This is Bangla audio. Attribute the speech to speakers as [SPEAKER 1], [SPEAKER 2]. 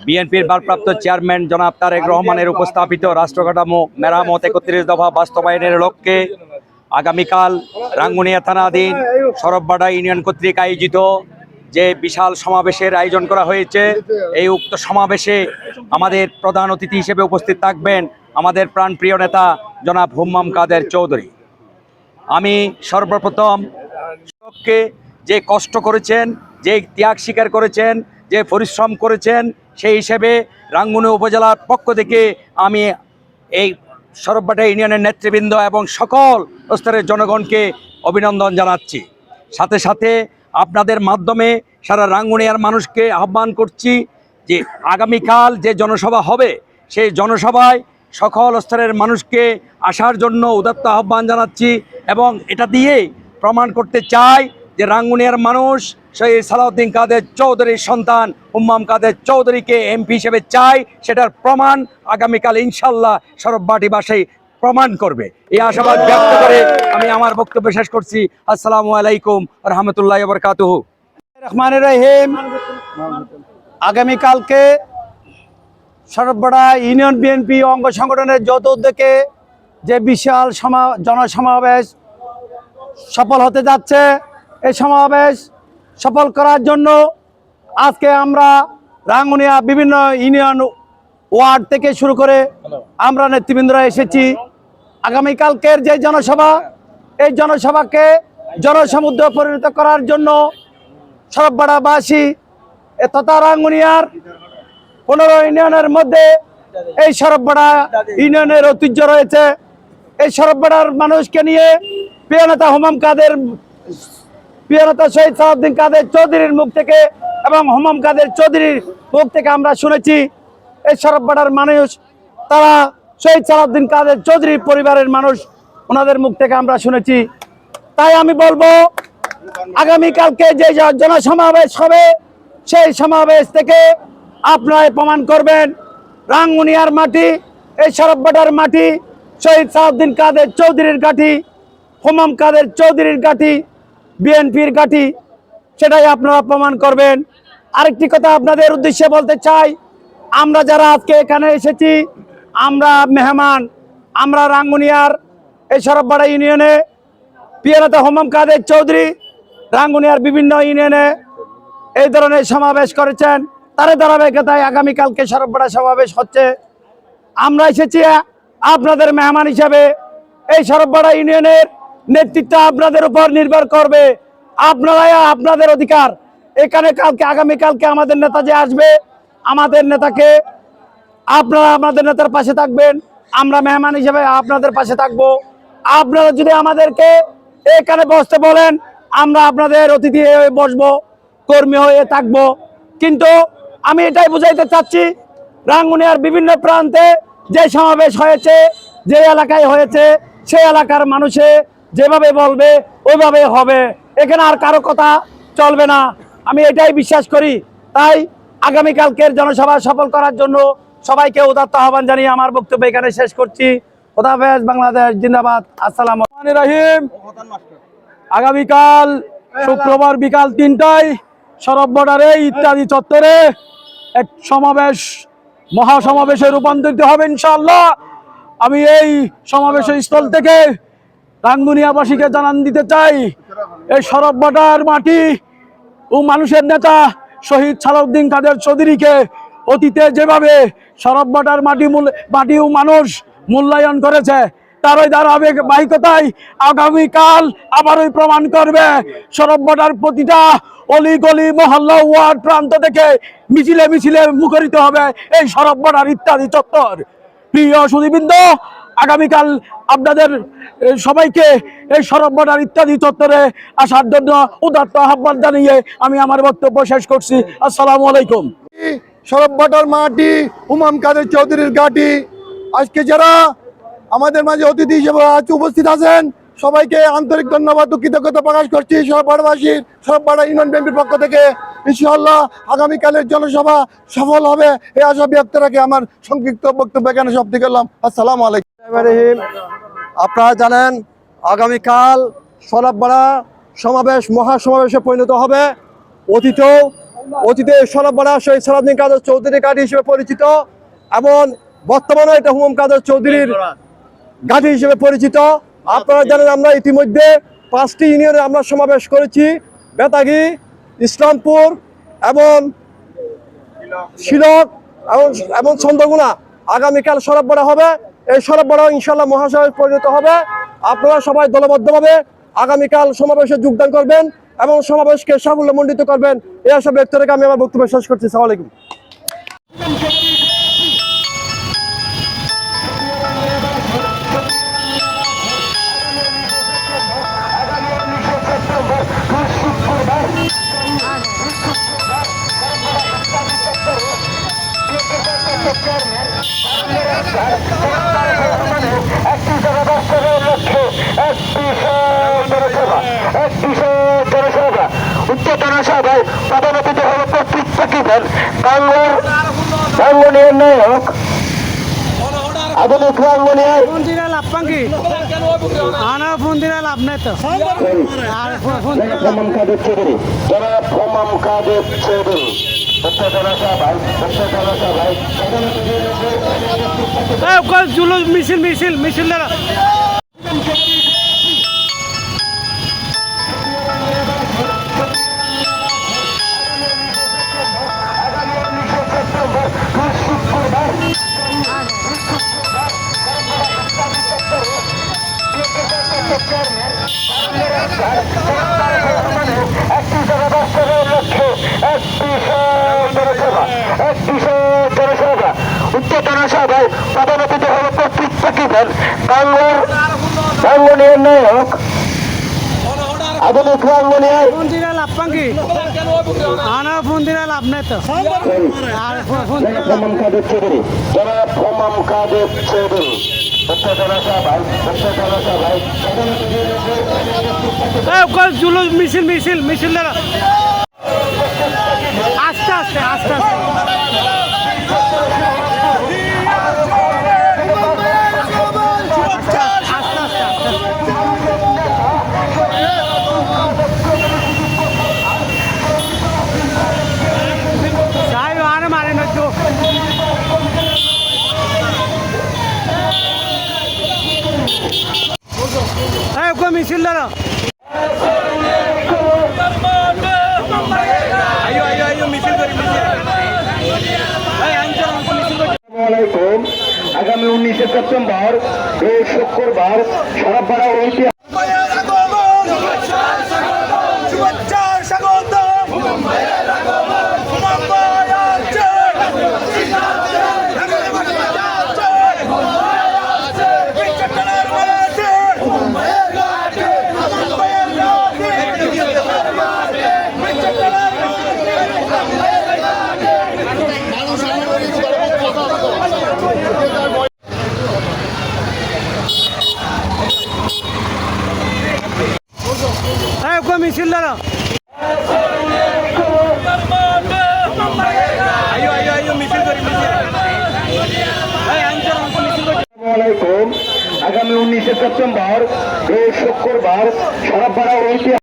[SPEAKER 1] বিএনপির ভারপ্রাপ্ত চেয়ারম্যান জনাব তারেক রহমানের উপস্থাপিত রাষ্ট্র কাঠামো মেরামত ৩১ দফা বাস্তবায়নের লক্ষ্যে আগামীকাল রাঙ্গুনিয়া থানাধীন সরববাড়া ইউনিয়ন কর্তৃক আয়োজিত যে বিশাল সমাবেশের আয়োজন করা হয়েছে, এই উক্ত সমাবেশে আমাদের প্রধান অতিথি হিসেবে উপস্থিত থাকবেন আমাদের প্রাণপ্রিয় নেতা জনাব হুম্মাম কাদের চৌধুরী। আমি সর্বপ্রথম যে কষ্ট করেছেন, যে ত্যাগ স্বীকার করেছেন, যে পরিশ্রম করেছেন, সেই হিসেবে রাঙ্গুনিয়া উপজেলার পক্ষ থেকে আমি এই সরববাড়া ইউনিয়নের নেতৃবৃন্দ এবং সকল স্তরের জনগণকে অভিনন্দন জানাচ্ছি। সাথে সাথে আপনাদের মাধ্যমে সারা রাঙ্গুনিয়ার মানুষকে আহ্বান করছি যে আগামীকাল যে জনসভা হবে, সেই জনসভায় সকল স্তরের মানুষকে আসার জন্য উদাত্ত আহ্বান জানাচ্ছি এবং এটা দিয়ে প্রমাণ করতে চাই যে রাঙ্গুনিয়ার মানুষ সেই সালাউদ্দিন কাদের চৌধুরীর সন্তান হুম্মাম কাদের চৌধুরীকে এমপি হিসেবে চাই। সেটার প্রমাণ আগামীকাল ইনশাল্লাহ সরববাড়িবাসী প্রমাণ করবে, এই আশাবাদ ব্যক্ত করে আমি আমার বক্তব্য শেষ করছি। আসসালামু আলাইকুম রহমতুল্লাহি ওয়া বারাকাতুহু।
[SPEAKER 2] রহমানির রহিম। আগামীকালকে সরববাড়া ইউনিয়ন বিএনপি অঙ্গ সংগঠনের যৌথ উদ্যোগে যে বিশাল জনসমাবেশ সফল হতে যাচ্ছে, এই সমাবেশ সফল করার জন্য আজকে আমরা রাঙ্গুনিয়া বিভিন্ন ইউনিয়ন ওয়ার্ড থেকে শুরু করে আমরা নেতৃবৃন্দরা এসেছি। আগামীকালকের যে জনসভা, এই জনসভাকে জনসমুদ্রে পরিণত করার জন্য সরববাড়াবাসী তথা রাঙ্গুনিয়ার 15 ইউনিয়নের মধ্যে এই সরববাড়া ইউনিয়নের ঐতিহ্য রয়েছে। এই সরববাড়ার মানুষকে নিয়ে প্রিয় নেতা শহীদ সালাউদ্দিন কাদের চৌধুরীর মুখ থেকে এবং হুম্মাম কাদের চৌধুরীর মুখ থেকে আমরা শুনেছি। এই সরববাড়ার মানুষ তারা শহীদ সালাউদ্দিন কাদের চৌধুরীর পরিবারের মানুষ, ওনাদের মুখ থেকে আমরা শুনেছি। তাই আমি বলবো আগামীকালকে যে জনসমাবেশ হবে, সেই সমাবেশ থেকে আপনারা প্রমাণ করবেন রাঙ্গুনিয়ার মাটি, এই সরববাড়ার মাটি শহীদ সালাউদ্দিন কাদের চৌধুরীর ঘাঁটি, হুম্মাম কাদের চৌধুরীর ঘাঁটি, বিএনপির ঘাঁটি, সেটাই আপনারা প্রমাণ করবেন। আরেকটি কথা আপনাদের উদ্দেশ্যে বলতে চাই, আমরা যারা আজকে এখানে এসেছি, আমরা মেহমান, আমরা রাঙ্গুনিয়ার এই সরববাড়া ইউনিয়নে প্রিয় নেতা হুম্মাম কাদের চৌধুরী রাঙ্গুনিয়ার বিভিন্ন ইউনিয়নে এই ধরনের সমাবেশ করেছেন, তার ধারাবাহিকতায় আগামীকালকে সরববাড়া সমাবেশ হচ্ছে। আমরা এসেছি আপনাদের মেহমান হিসাবে। এই সরববাড়া ইউনিয়নের নেতৃত্ব আপনাদের উপর নির্ভর করবে। আপনারাই আপনাদের অধিকার, এখানে আগামীকালকে আমাদের নেতা যে আসবে, আমাদের নেতাকে আপনারা আমাদের নেতার পাশে থাকবেন, আমরা মেহমান হিসেবে আপনাদের পাশে থাকবো। আপনারা যদি আমাদেরকে এখানে বসতে বলেন, আমরা আপনাদের অতিথি হয়ে বসবো, কর্মী হয়ে থাকবো। কিন্তু আমি এটাই বুঝাইতে চাচ্ছি, রাঙ্গুনিয়ার বিভিন্ন প্রান্তে যে সমাবেশ হয়েছে, যে এলাকায় হয়েছে, সেই এলাকার মানুষে যেভাবে বলবে ওইভাবে হবে, এখানে আর কারো কথা চলবে না, আমি এটাই বিশ্বাস করি। তাই আগামীকালকের জনসভা সফল করার জন্য সবাইকে উদাত্ত আহ্বান জানিয়ে আমার বক্তব্য এখানে শেষ করছি। খোদা হাফেজ, বাংলাদেশ জিন্দাবাদ। আসসালামু আলাইকুম। আগামীকাল শুক্রবার বিকাল 3টায় সরববাড়ারে ইত্যাদি চত্বরে এক সমাবেশ, মহাসমাবেশে রূপান্তরিত হবে ইনশাআল্লাহ। আমি এই সমাবেশের স্থল থেকে রাঙ্গুনিয়াবাসীকে জানান দিতে চাই, এই সরববাড়ার মাটি ও মানুষের নেতা শহীদ সালাউদ্দিন কাদের চৌধুরীকে অতীতে যেভাবে সরববাড়ার মাটি ও মানুষ মূল্যায়ন করেছে, তার ওই ধারাবাহিকতায় আগামীকাল আবারই প্রমাণ করবে। সরববাড়ার প্রতিটা অলিগলি মহল্লা ওয়ার্ড প্রান্ত থেকে মিছিলে মিছিলে মুখরিত হবে এই সরববাড়ার ইত্যাদি চত্বর। প্রিয় সুধীবৃন্দ, আগামীকাল আপনাদের সবাইকে এই সরববাড়ার ইত্যাদি চত্বরে আসার জন্য উদাত্ত আহ্বান জানিয়ে আমি আমার বক্তব্য শেষ করছি। আসসালামু আলাইকুম।
[SPEAKER 3] সরববাড়ার মাটি, হুম্মাম কাদের চৌধুরীর ঘাঁটি, আজকে যারা আমাদের মাঝে অতিথি হিসেবে আজ উপস্থিত আছেন, সবাইকে আন্তরিক ধন্যবাদ ও কৃতজ্ঞতা প্রকাশ করছি সরববাড়াবাসীর, সরববাড়া ইউনিয়ন বিএনপির পক্ষ থেকে। ইনশাআল্লাহ আগামীকালের জনসভা সফল হবে, এই আশা ব্যক্ত রাখে আমার সংক্ষিপ্ত বক্তব্য এখানে সমাপ্তি করলাম। আসসালামু আলাইকুম।
[SPEAKER 4] আপনারা জানেন আগামীকাল সরববাড়া সমাবেশ মহাসমাবেশে পরিণত হবে। অতীতেও অতীতে সরবরাহ শহীদ সালাউদ্দিন কাদের চৌধুরী ঘাটি হিসেবে পরিচিত এবং বর্তমানে এটা হুমায়ুন কাদের চৌধুরীর ঘাটি হিসেবে পরিচিত। আপনারা জানেন আমরা ইতিমধ্যে 5টি ইউনিয়নে আমরা সমাবেশ করেছি, বেতাগী, ইসলামপুর এবং শিলক এবং চন্দ্রগুনা। আগামীকাল সরবরাহ হবে, এই সরবরাহ ইনশাল্লাহ মহাসমাবেশে পরিণত হবে। আপনারা সবাই দলবদ্ধভাবে আগামীকাল সমাবেশে যোগদান করবেন এবং সমাবেশকে সাফল্যমণ্ডিত করবেন, এই আশা ব্যক্ত রেখে আমি আমার বক্তব্য শেষ করছি। আসসালামু আলাইকুম।
[SPEAKER 5] উচ্চতর সভায় প্রধান অতিথি হবে প্রতীক সাকিবের রাঙ্গুনিয়ার নায়ক আধুনিক রাঙ্গুনিয়ার হুমাম কাদের চৌধুরী, জনাব হুমাম কাদের চৌধুরী উচ্চতর সভায় প্রধান অতিথি
[SPEAKER 2] জুলুস মিছিল
[SPEAKER 5] উচ্চতর সভায় প্রধান অতিথি হবে প্রতীক সাকিবের রাঙ্গুনিয়ার নায়ক আধুনিক রাঙ্গুনিয়ার হুমাম কাদের চৌধুরী, জনাব হুমাম কাদের চৌধুরী উচ্চতর সভায় প্রধান অতিথি
[SPEAKER 2] জুলুস মিছিল আস্তে আস্তে মিছিল
[SPEAKER 5] আগামী 19শে সেপ্টেম্বর রোজ শুক্রবার সরবরাহ ঐতিহাসিক
[SPEAKER 2] মিছিল
[SPEAKER 5] আগামী 19শে সেপ্টেম্বর রোজ শুক্রবার সরবরাহ ঐতিহাসিক